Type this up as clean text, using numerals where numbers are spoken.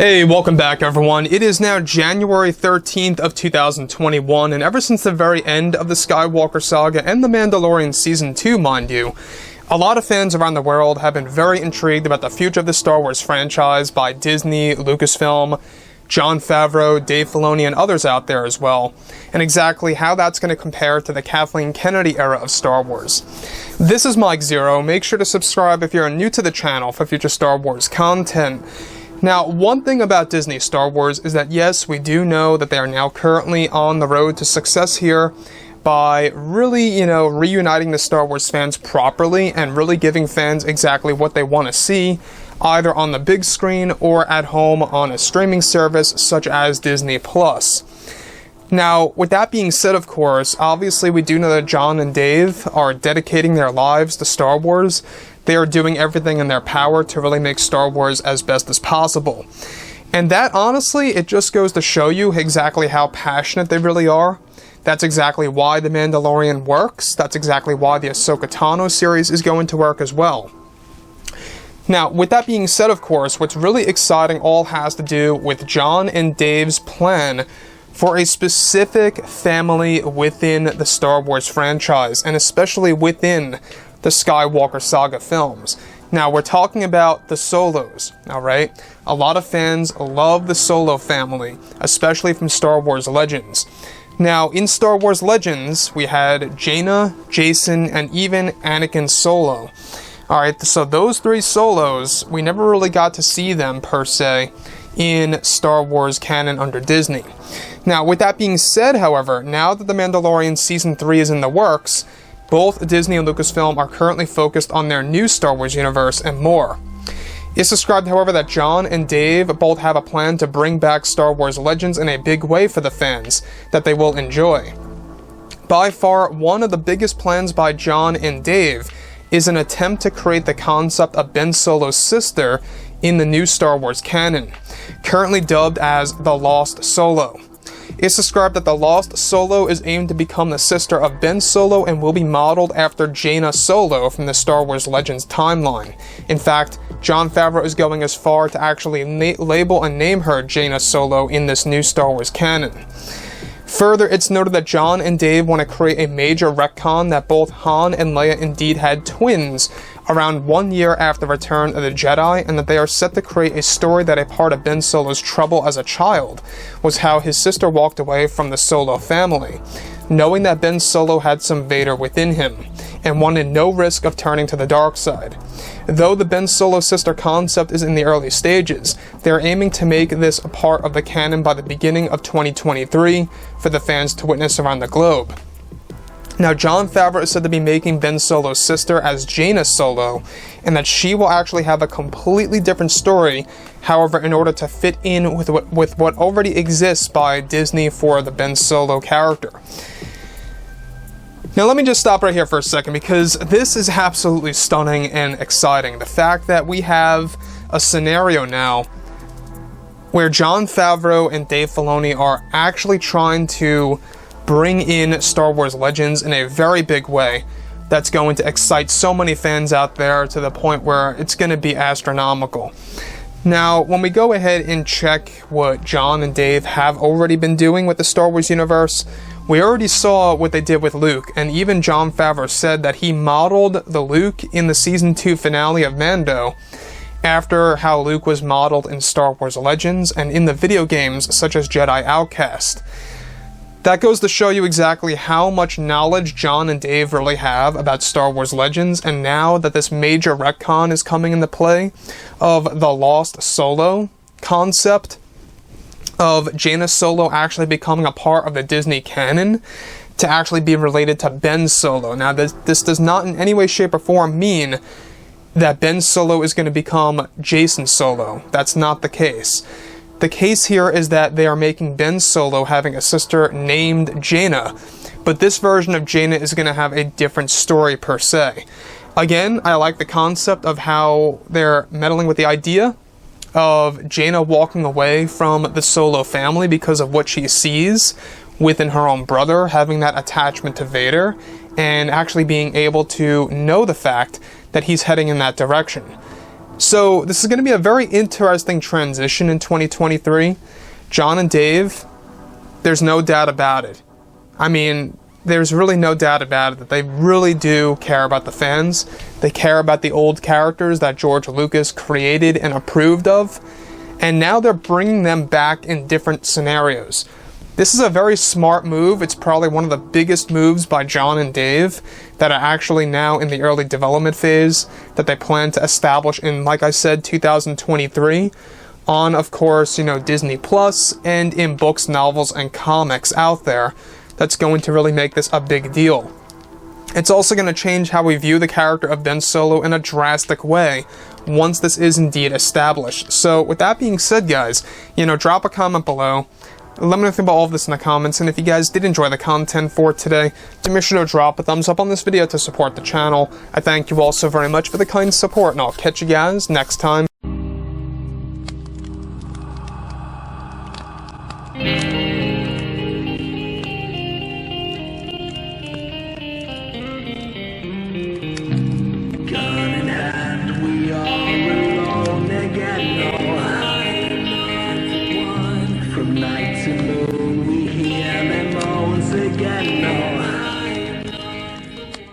Hey, welcome back everyone. It is now January 13th of 2021, and ever since the very end of the Skywalker saga and The Mandalorian Season 2, mind you, a lot of fans around the world have been very intrigued about the future of the Star Wars franchise by Disney, Lucasfilm, Jon Favreau, Dave Filoni, and others out there as well, and exactly how that's going to compare to the Kathleen Kennedy era of Star Wars. This is Mike Zero. Make sure to subscribe if you're new to the channel for future Star Wars content. Now, one thing about Disney Star Wars is that yes, we do know that they are now currently on the road to success here by really, reuniting the Star Wars fans properly and really giving fans exactly what they want to see, either on the big screen or at home on a streaming service such as Disney+. Now, with that being said, of course, obviously we do know that Jon and Dave are dedicating their lives to Star Wars. They are doing everything in their power to really make Star Wars as best as possible. And that, honestly, it just goes to show you exactly how passionate they really are. That's exactly why The Mandalorian works. That's exactly why the Ahsoka Tano series is going to work as well. Now, with that being said, of course, what's really exciting all has to do with Jon and Dave's plan for a specific family within the Star Wars franchise, and especially within the Skywalker saga films. Now, we're talking about the Solos, alright? A lot of fans love the Solo family, especially from Star Wars Legends. Now, in Star Wars Legends, we had Jaina, Jacen, and even Anakin Solo. Alright, so those three Solos, we never really got to see them, per se, in Star Wars canon under Disney. Now, with that being said, however, now that The Mandalorian Season 3 is in the works, both Disney and Lucasfilm are currently focused on their new Star Wars universe and more. It's described, however, that Jon and Dave both have a plan to bring back Star Wars Legends in a big way for the fans that they will enjoy. By far, one of the biggest plans by Jon and Dave is an attempt to create the concept of Ben Solo's sister in the new Star Wars canon, currently dubbed as the Lost Solo. It's described that the Lost Solo is aimed to become the sister of Ben Solo and will be modeled after Jaina Solo from the Star Wars Legends timeline. In fact, Jon Favreau is going as far to actually label and name her Jaina Solo in this new Star Wars canon. Further, it's noted that Jon and Dave want to create a major retcon that both Han and Leia indeed had twins around 1 year after the Return of the Jedi, and that they are set to create a story that a part of Ben Solo's trouble as a child was how his sister walked away from the Solo family, knowing that Ben Solo had some Vader within him, and wanted no risk of turning to the dark side. Though the Ben Solo sister concept is in the early stages, they are aiming to make this a part of the canon by the beginning of 2023 for the fans to witness around the globe. Now, Jon Favreau is said to be making Ben Solo's sister as Jaina Solo, and that she will actually have a completely different story, however, in order to fit in with what already exists by Disney for the Ben Solo character. Now, let me just stop right here for a second, because this is absolutely stunning and exciting. The fact that we have a scenario now where Jon Favreau and Dave Filoni are actually trying to bring in Star Wars Legends in a very big way that's going to excite so many fans out there to the point where it's going to be astronomical. Now, when we go ahead and check what Jon and Dave have already been doing with the Star Wars universe, we already saw what they did with Luke, and even Jon Favreau said that he modeled the Luke in the Season 2 finale of Mando after how Luke was modeled in Star Wars Legends and in the video games such as Jedi Outcast. That goes to show you exactly how much knowledge Jon and Dave really have about Star Wars Legends, and now that this major retcon is coming into play of the Lost Solo concept, of Jaina Solo actually becoming a part of the Disney canon to actually be related to Ben Solo. Now, this does not in any way, shape, or form mean that Ben Solo is going to become Jacen Solo. That's not the case. The case here is that they are making Ben Solo having a sister named Jaina, but this version of Jaina is going to have a different story per se. Again, I like the concept of how they're meddling with the idea of Jaina walking away from the Solo family because of what she sees within her own brother, having that attachment to Vader, and actually being able to know the fact that he's heading in that direction. So this is going to be a very interesting transition in 2023. Jon and Dave, there's no doubt about it. I mean, there's really no doubt about it that they really do care about the fans. They care about the old characters that George Lucas created and approved of. And now they're bringing them back in different scenarios. This is a very smart move. It's probably one of the biggest moves by Jon and Dave that are actually now in the early development phase that they plan to establish in, like I said, 2023 on, of course, Disney Plus and in books, novels, and comics out there. That's going to really make this a big deal. It's also going to change how we view the character of Ben Solo in a drastic way once this is indeed established. So with that being said, guys, drop a comment below. Let me know about all of this in the comments, and if you guys did enjoy the content for today, do make sure to drop a thumbs up on this video to support the channel. I thank you all so very much for the kind support, and I'll catch you guys next time. Gun in hand, we are alone again. No, I'm not the one from night to moon.